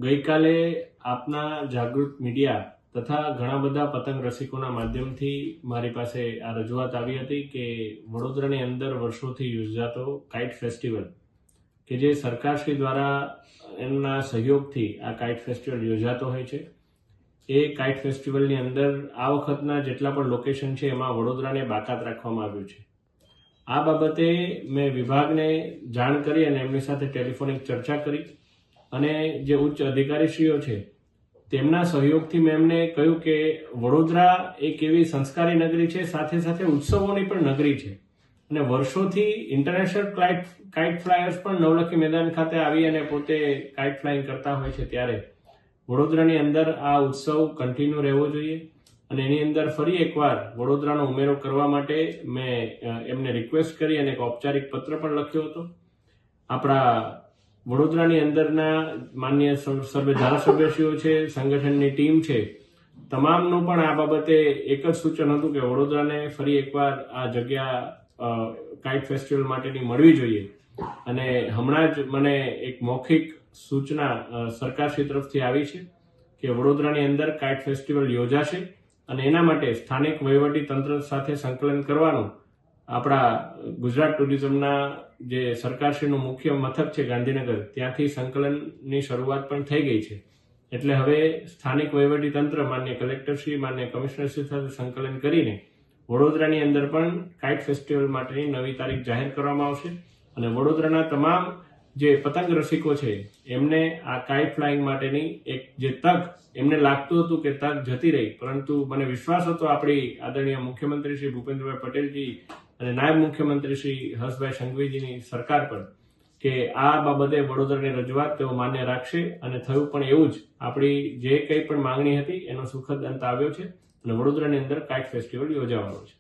ગઈકાલે આપના જાગૃત મીડિયા તથા ઘણા બધા પતંગ રસિકોના માધ્યમથી મારી પાસે આ રજૂઆત આવી હતી કે વડોદરાની અંદર વર્ષોથી યોજાતો કાઇટ ફેસ્ટિવલ કે જે સરકારશ્રી દ્વારા એમના સહયોગથી આ કાઇટ ફેસ્ટિવલ યોજાતો હોય છે. એ કાઇટ ફેસ્ટિવલની અંદર આ વખતના જેટલા પણ લોકેશન છે એમાં વડોદરાને બાકાત રાખવામાં આવ્યું છે. આ બાબતે મેં વિભાગને જાણ કરી અને એમની સાથે ટેલિફોનિક ચર્ચા કરી અને જે ઉચ્ચ અધિકારીશ્રીઓ છે તેમના સહયોગથી મેં એમને કહ્યું કે વડોદરા એક એવી સંસ્કારી નગરી છે, સાથે સાથે ઉત્સવોની પણ નગરી છે અને વર્ષોથી ઇન્ટરનેશનલ કાઇટ ફ્લાયર્સ પણ નવલખી મેદાન ખાતે આવી અને પોતે કાઇટ ફ્લાઇંગ કરતા હોય છે. ત્યારે વડોદરાની અંદર આ ઉત્સવ કન્ટિન્યુ રહેવો જોઈએ અને એની અંદર ફરી એકવાર વડોદરાનો ઉમેરો કરવા માટે મેં એમને રિક્વેસ્ટ કરી અને એક ઔપચારિક પત્ર પણ લખ્યો હતો. આપણા વડોદરાની અંદરના માન્ય સર્વે ધારાસભ્યશ્રીઓ છે, સંગઠનની ટીમ છે, તમામનું પણ આ બાબતે એક જ સૂચન હતું કે વડોદરાને ફરી એકવાર આ જગ્યા કાઇટ ફેસ્ટિવલ માટેની મળવી જોઈએ. અને હમણાં જ મને એક મૌખિક સૂચના સરકારશ્રી તરફથી આવી છે કે વડોદરાની અંદર કાઇટ ફેસ્ટિવલ યોજાશે અને એના માટે સ્થાનિક વહીવટી તંત્ર સાથે સંકલન કરવાનું આપણા ગુજરાત ટુરિઝમના જે સરકારશ્રીનું મુખ્ય મથક છે ગાંધીનગર, ત્યાંથી સંકલનની શરૂઆત પણ થઈ ગઈ છે. એટલે હવે સ્થાનિક વહીવટી તંત્ર માન્ય કલેક્ટરશ્રી, માન્ય કમિશનરશ્રી સાથે સંકલન કરીને વડોદરાની અંદર પણ કાઇટ ફેસ્ટિવલ માટેની નવી તારીખ જાહેર કરવામાં આવશે અને વડોદરાના તમામ જે પતંગ રસિકો છે એમને આ કાઇટ ફ્લાઇંગ માટેની એક જે તક એમને લાગતું હતું કે તક જતી રહી, પરંતુ મને વિશ્વાસ હતો આપણી આદરણીય મુખ્યમંત્રી શ્રી ભૂપેન્દ્રભાઈ પટેલજી અને નાયબ મુખ્યમંત્રી શ્રી હર્ષભાઈ સંઘવીજીની સરકાર પર કે આ બાબતે વડોદરાની રજૂઆત તેઓ માન્ય રાખશે અને થયું પણ એવું જ. આપણી જે કંઈ પણ માંગણી હતી એનો સુખદ અંત આવ્યો છે અને વડોદરાની અંદર કાઇટ ફેસ્ટિવલ યોજાવાનો છે.